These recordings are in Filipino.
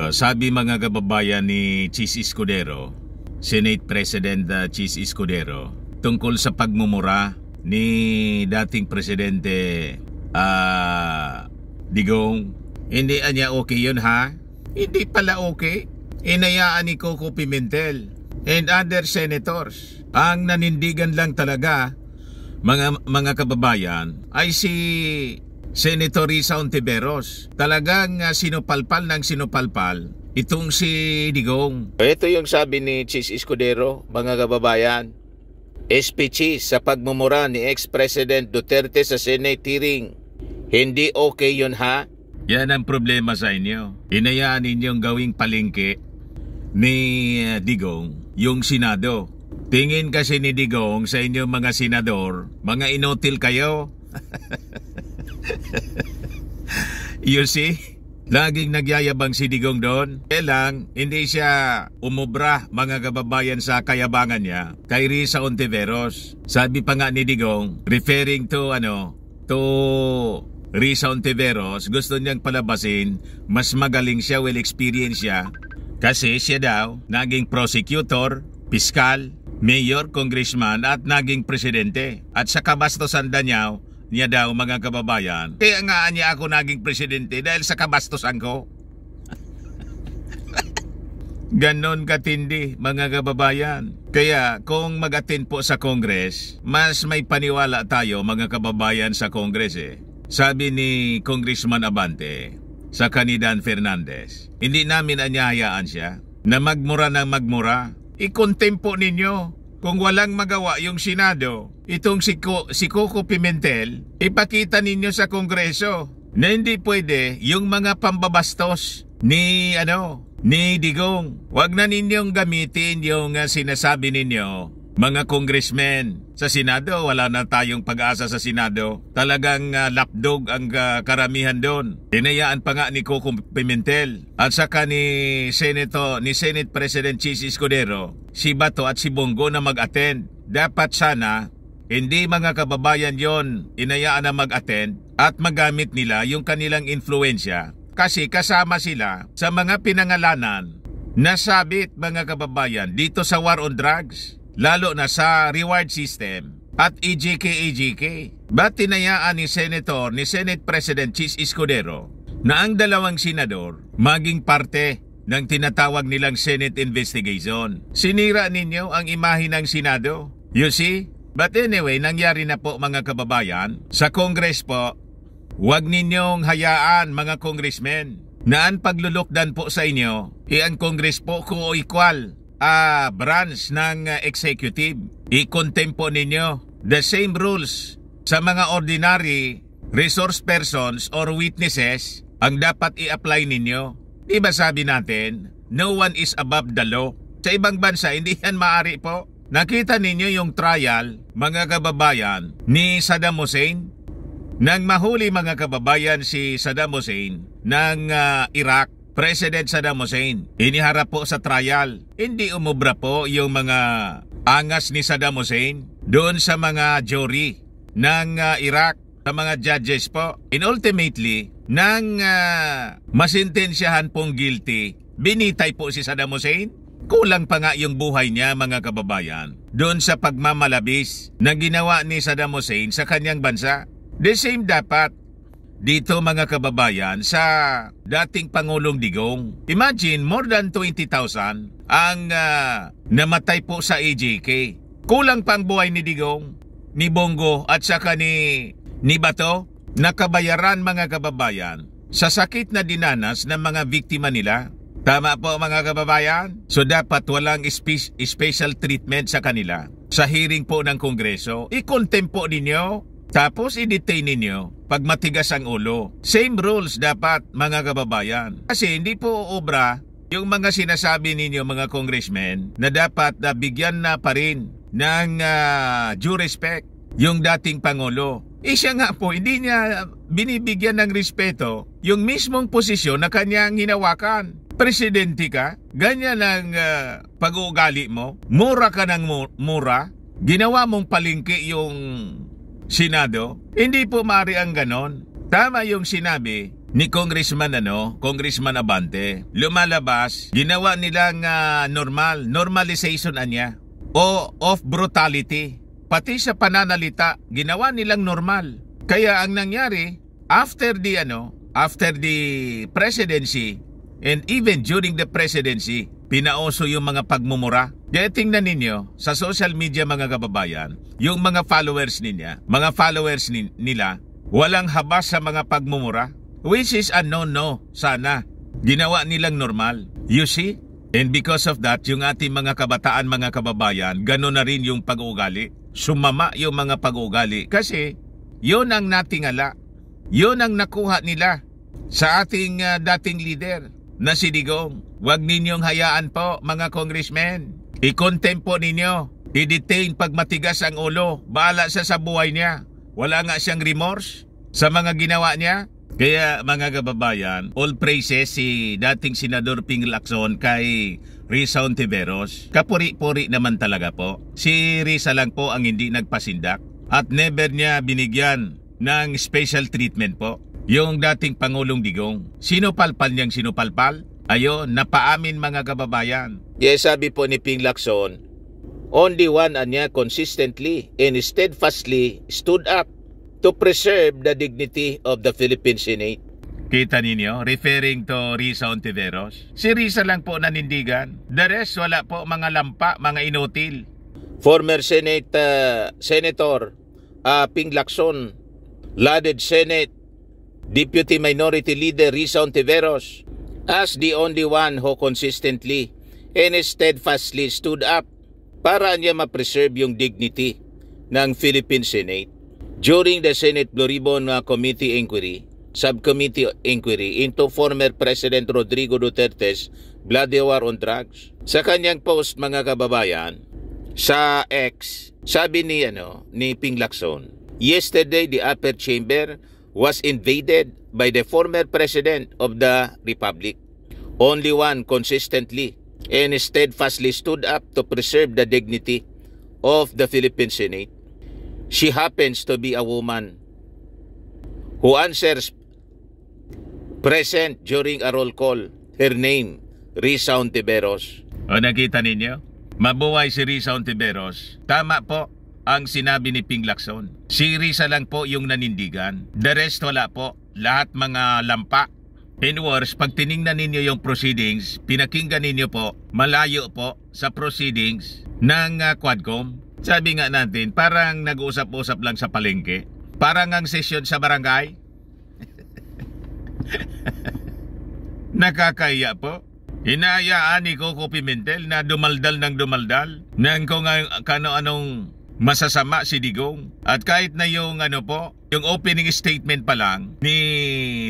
Sabi mga kababayan ni Chis Escudero, Senate President Chis Escudero, tungkol sa pagmumura ni dating Presidente Digong. Hindi niya okay yun, ha? Hindi pala okay. Inayaan ni Coco Pimentel and other senators. Ang nanindigan lang talaga mga kababayan ay si Senator Risa Hontiveros. Talagang sinupalpal ng sinupalpal itong si Digong. Ito yung sabi ni Chis Escudero, mga kababayan. SP Chis, sa pagmumura ni ex-President Duterte sa Senate hearing, hindi okay yun, ha? Yan ang problema sa inyo. Inayaan ninyong gawing palengke ni Digong yung Senado. Tingin kasi ni Digong sa inyong mga senador, mga inotil kayo. You see? Laging nagyayabang si Digong doon. Kailang hindi siya umubra, mga kababayan, sa kayabangan niya kay Risa Hontiveros. Sabi pa nga ni Digong, referring to Risa Hontiveros, gusto niyang palabasin mas magaling siya, well experienced siya, kasi siya daw naging prosecutor, piskal, mayor, congressman at naging presidente. At sa kabastusan niya daw, mga kababayan, kaya nga niya ako naging presidente dahil sa kabastusan ko. Ganon katindi, mga kababayan. Kaya kung mag-attend po sa Congress, mas may paniwala tayo, mga kababayan, sa Congress eh. Sabi ni Congressman Abante sa Canidan Fernandez, hindi namin anyahayaan siya na magmura ng magmura. I-contempo ninyo. Kung walang magawa yung Senado, itong si Coco Pimentel, ipakita ninyo sa Kongreso na hindi pwede yung mga pambabastos ni Digong. Huwag na ninyong gamitin yung sinasabi ninyo, mga congressmen. Sa Senado, wala na tayong pag-asa sa Senado. Talagang lapdog ang karamihan doon. Tinayaan pa nga ni Coco Pimentel at saka ni Senate President Chis Escudero, si Bato at si Bongo na mag-attend. Dapat sana, hindi, mga kababayan, yon inayaan na mag-attend at magamit nila yung kanilang influensya. Kasi kasama sila sa mga pinangalanan na sabit, mga kababayan, dito sa war on drugs. Lalo na sa reward system at EJK. Ba't tinayaan ni Senate President Chis Escudero na ang dalawang senador maging parte ng tinatawag nilang Senate investigation? Sinira ninyo ang imahe ng Senado. You see? But anyway, nangyari na po, mga kababayan. Sa Congress po, huwag ninyong hayaan, mga congressmen, na ang paglulukdan po sa inyo, ang Congress po co-equal branch ng executive. I-contempo ninyo the same rules sa mga ordinary resource persons or witnesses ang dapat i-apply ninyo. Di ba sabi natin, no one is above the law? Sa ibang bansa, hindi yan maaari po. Nakita ninyo yung trial, mga kababayan, ni Saddam Hussein? Nang mahuli, mga kababayan, si Saddam Hussein ng Iraq, President Saddam Hussein, iniharap po sa trial. Hindi umubra po yung mga angas ni Saddam Hussein doon sa mga jury ng Iraq, sa mga judges po. And ultimately, nang masintensyahan pong guilty, binitay po si Saddam Hussein. Kulang pa nga yung buhay niya, mga kababayan, doon sa pagmamalabis na ginawa ni Saddam Hussein sa kanyang bansa. The same dapat dito, mga kababayan, sa dating Pangulong Digong. Imagine, more than 20,000 ang namatay po sa EJK. Kulang pang buhay ni Digong, ni Bongo at saka ni Bato. Nakabayaran, mga kababayan, sa sakit na dinanas ng mga biktima nila. Tama po, mga kababayan? So dapat walang special treatment sa kanila. Sa hearing po ng Kongreso, i-contempo ninyo. Tapos i-detain ninyo pag matigas ang ulo. Same rules dapat, mga kababayan. Kasi hindi po obra yung mga sinasabi ninyo, mga congressmen, na dapat bigyan na pa rin ng due respect yung dating Pangulo. Siya nga po, hindi niya binibigyan ng respeto yung mismong posisyon na kanyang hinawakan. Presidente ka, ganyan ang pag-uugali mo, mura ka ng mura, ginawa mong palengke yung Senado. Hindi po maaari ang ganon. Tama yung sinabi ni Congressman Abante. Lumalabas, ginawa nilang normalization niya o of brutality. Pati sa pananalita, ginawa nilang normal. Kaya ang nangyari, after the presidency and even during the presidency, pinauso yung mga pagmumura. Kaya tingnan ninyo sa social media mga kababayan, yung mga followers nila, walang habas sa mga pagmumura, which is a no sana. Ginawa nilang normal. You see? And because of that, yung ating mga kabataan, mga kababayan, gano'n na rin yung pag-uugali. Sumama yung mga pag-uugali kasi yun ang natingala. Yun ang nakuha nila sa ating dating leader na si Digong. Huwag ninyong hayaan po mga congressmen. I-contempt po ninyo. I-detain pag matigas ang ulo. Bahala siya sa buhay niya. Wala nga siyang remorse sa mga ginawa niya. Kaya mga kababayan, all praises si dating Senador Ping Lacson kay Risa Hontiveros. Kapuri-puri naman talaga po. Si Risa lang po ang hindi nagpasindak at never niya binigyan ng special treatment po yung dating Pangulong Digong. Sinupalpal niyang sinupalpal. Ayon, napaamin mga kababayan. Yes, sabi po ni Ping Lacson, only one niya consistently and steadfastly stood up to preserve the dignity of the Philippine Senate. Kita ninyo, referring to Risa Hontiveros. Si Risa lang po nanindigan. The rest, wala po mga lampa, mga inutil. Former Senator Ping Lacson lauded Senate Deputy Minority Leader Risa Hontiveros as the only one who consistently and steadfastly stood up para niya ma-preserve yung dignity ng Philippine Senate. During the Senate Blue Ribbon Subcommittee Inquiry into former President Rodrigo Duterte's bloody war on drugs. Sa kanyang post mga kababayan sa X, sabi ni Ping Lacson, yesterday the upper chamber was invaded by the former President of the Republic. Only one consistently and steadfastly stood up to preserve the dignity of the Philippine Senate. She happens to be a woman who answers present during a roll call. Her name, Risa Hontiveros. O nakita ninyo? Mabuhay si Risa Hontiveros. Tama po ang sinabi ni Ping Lacson. Si Risa lang po yung nanindigan. The rest wala po. Lahat mga lampa. In words, pag tiningnan ninyo yung proceedings, pinakinggan ninyo po, malayo po sa proceedings ng Quadcom. Sabi nga natin, parang nag-uusap-usap lang sa palengke. Parang ang sesyon sa barangay. Nakakaya po. Hinayaan ni Coco Pimentel na dumaldal ng kung ano-anong masasama si Digong. At kahit na yung yung opening statement pa lang ni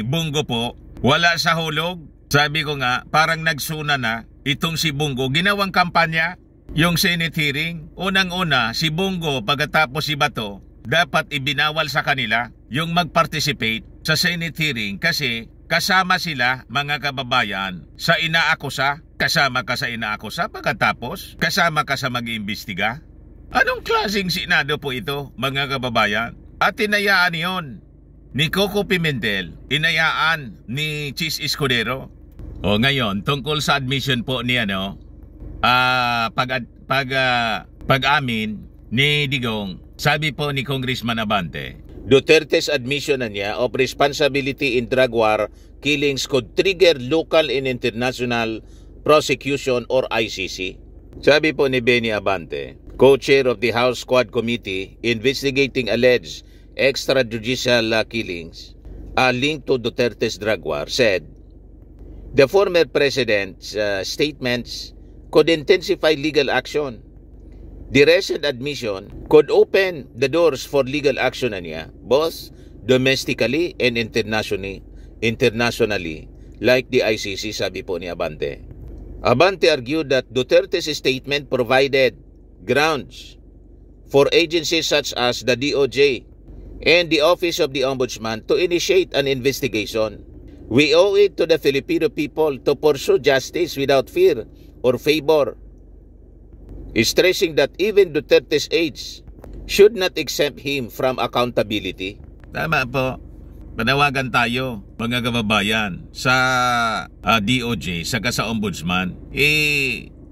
Bongo po, wala sa hulog. Sabi ko nga, parang nagsuna na itong si Bongo. Ginawang kampanya. Yung Senate hearing, unang-una, si Bongo pagkatapos si Bato, dapat ibinawal sa kanila yung mag-participate sa Senate hearing kasi kasama sila, mga kababayan, sa inaakusa. Kasama ka sa inaakusa pagkatapos, kasama ka sa mag-iimbestiga. Anong klaseng Senado po ito, mga kababayan? At inayaan yon ni Coco Pimentel, inayaan ni Chis Escudero. O ngayon, tungkol sa admission po ni pag-amin ni Digong, sabi po ni Congressman Abante, Duterte's admission niya of responsibility in drug war killings could trigger local and international prosecution or ICC. Sabi po ni Benny Abante, co-chair of the House Quad Committee investigating alleged extrajudicial killings linked to Duterte's drug war, said the former president's statements could intensify legal action. The recent admission could open the doors for legal action niya, both domestically and internationally, like the ICC, sabi po ni Abante. Abante argued that Duterte's statement provided grounds for agencies such as the DOJ and the Office of the Ombudsman to initiate an investigation. We owe it to the Filipino people to pursue justice without fear or favor, stressing that even Duterte's age should not exempt him from accountability. Tama po. panawagan tayo, mga kababayan, sa DOJ, saka sa Ombudsman.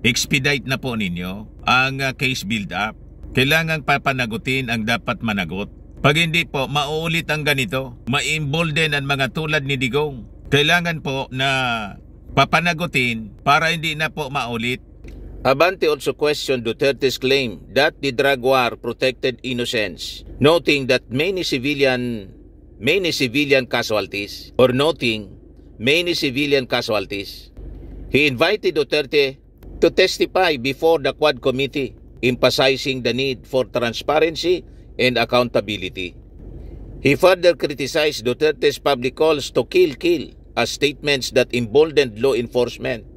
Expedite na po ninyo ang case build-up. Kailangang papanagutin ang dapat managot. Pag hindi po, mauulit ang ganito. Ma-embolden ang mga tulad ni Digong. Kailangan po na papanagutin para hindi na po maulit. Abante also questioned Duterte's claim that the drug war protected innocents, noting many civilian casualties. He invited Duterte to testify before the Quad Committee, emphasizing the need for transparency and accountability. He further criticized Duterte's public calls to kill as statements that emboldened law enforcement.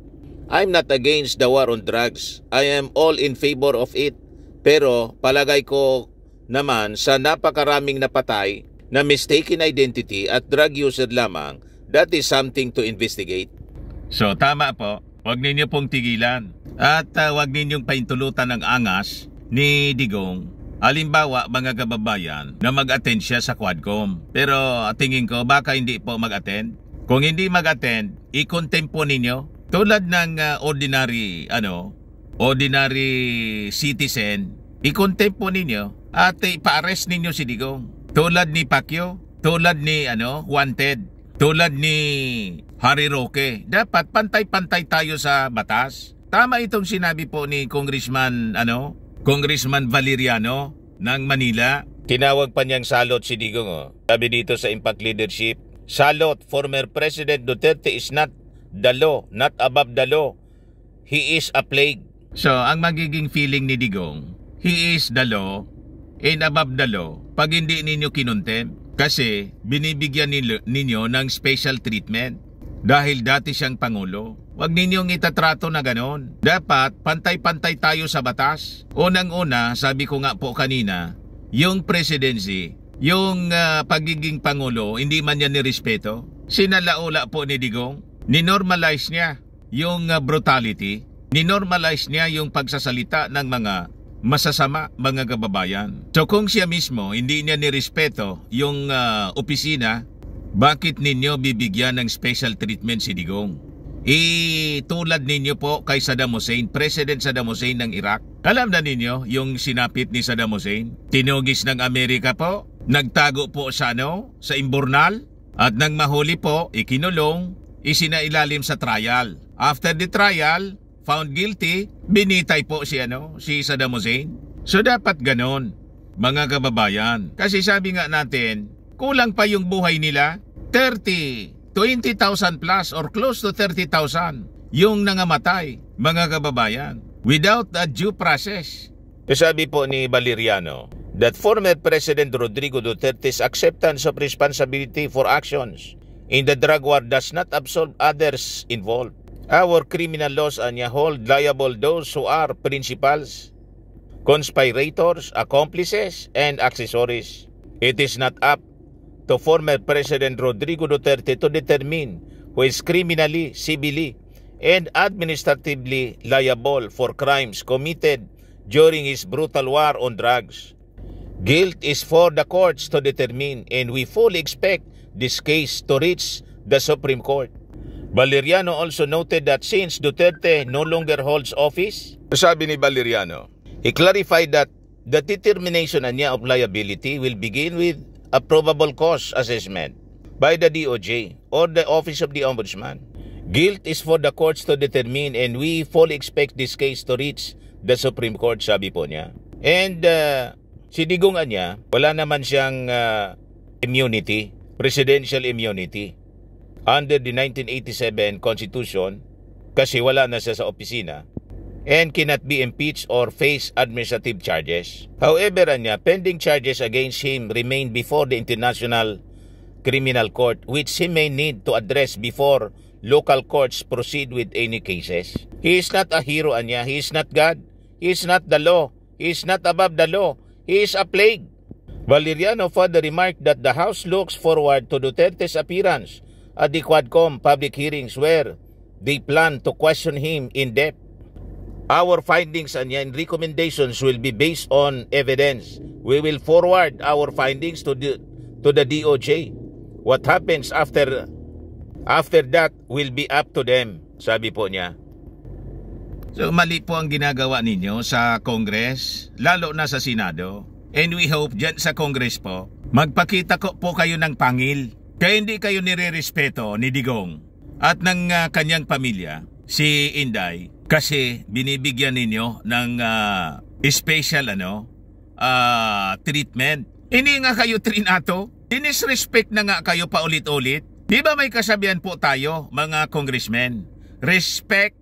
I'm not against the war on drugs. I am all in favor of it. Pero palagay ko naman sa napakaraming napatay na mistaken identity at drug user lamang, that is something to investigate. So tama po, huwag ninyo pong tigilan. At huwag ninyong paintulutan ng angas ni Digong. Halimbawa, mga kababayan, na mag-attend siya sa Quadcom. Pero tingin ko baka hindi po mag-attend. Kung hindi mag-attend, i-contempt po ninyo. Tulad ng ordinary citizen, i-contempt po ninyo at ipa-arrest ninyo si Digong. Tulad ni Pacquiao, tulad ni Wanted, tulad ni Harry Roque. Dapat pantay-pantay tayo sa batas. Tama itong sinabi po ni Congressman Valeriano ng Manila. Tinawag pa niyang salot si Digong. Sabi dito sa Impact Leadership, salot, former President Duterte is not the law, not above the law. He is a plague. So, ang magiging feeling ni Digong, he is the law and above the law pag hindi ninyo kinuntem. Kasi binibigyan ninyo ng special treatment dahil dati siyang Pangulo. Huwag ninyong itatrato na ganon. Dapat pantay-pantay tayo sa batas. Unang-una, sabi ko nga po kanina, yung presidency, yung pagiging Pangulo, hindi man yan nirespeto. Sinalaula po ni Digong. Ninormalize niya yung brutality, ninormalize niya yung pagsasalita ng mga masasama, mga kababayan. So kung siya mismo hindi niya nirespeto yung opisina, bakit ninyo bibigyan ng special treatment si Digong? Tulad ninyo po kay Saddam Hussein, President Saddam Hussein ng Iraq. Alam na ninyo yung sinapit ni Saddam Hussein? Tinugis ng Amerika po, nagtago po sa Imbornal, at nang mahuli po, ikinulong, isinailalim sa trial. After the trial, found guilty, binitay po si Saddam Hussein. So dapat ganon, mga kababayan. Kasi sabi nga natin, kulang pa yung buhay nila, 20,000 plus or close to 30,000 yung nangamatay, mga kababayan, without a due process. Sabi po ni Valeriano that former President Rodrigo Duterte's acceptance of responsibility for actions in the drug war does not absolve others involved. Our criminal laws hold liable those who are principals, conspirators, accomplices, and accessories. It is not up to former President Rodrigo Duterte to determine who is criminally, civilly, and administratively liable for crimes committed during his brutal war on drugs. Guilt is for the courts to determine, and we fully expect this case to reach the Supreme Court. Valeriano also noted that since Duterte no longer holds office, sabi ni Valeriano, he clarified that the determination of liability will begin with a probable cause assessment by the DOJ or the Office of the Ombudsman. Guilt is for the courts to determine, and we fully expect this case to reach the Supreme Court, sabi po niya. And si Digong niya, wala naman siyang immunity, presidential immunity under the 1987 Constitution kasi wala na siya sa opisina and cannot be impeached or face administrative charges. However, pending charges against him remain before the International Criminal Court, which he may need to address before local courts proceed with any cases. He is not a hero, he is not God, he is not the law, he is not above the law, he is a plague. Valeriano further remarked that the House looks forward to Duterte's appearance at the Quadcom public hearings where they plan to question him in depth. Our findings and recommendations will be based on evidence. We will forward our findings to the DOJ What happens after that will be up to them, sabi po niya. So mali po ang ginagawa ninyo sa Congress, lalo na sa Senado. And we hope dyan sa Congress po, magpakita po kayo ng pangil. Kaya hindi kayo nire-respeto ni Digong at ng kanyang pamilya, si Inday, kasi binibigyan ninyo ng special treatment. Hindi nga kayo trinato. Dinisrespect na nga kayo paulit-ulit. Di ba may kasabihan po tayo, mga congressmen? Respect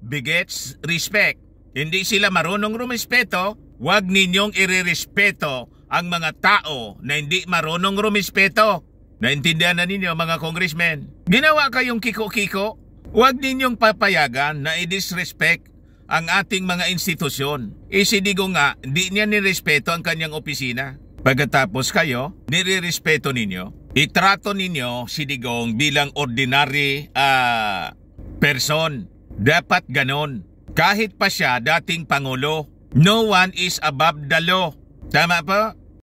begets respect. Hindi sila marunong rumispeto, huwag ninyong irerespeto ang mga tao na hindi marunong rumispeto. Naintindihan na ninyo, mga congressmen? Ginawa kayong kiko-kiko, huwag ninyong papayagan na i-disrespect ang ating mga institusyon. Si Digong nga, hindi niya nirespeto ang kanyang opisina. Pagkatapos kayo, nire-respeto ninyo, itrato ninyo si Digong bilang ordinary person. Dapat ganon. Kahit pa siya dating Pangulo, no one is above the law. Tama po?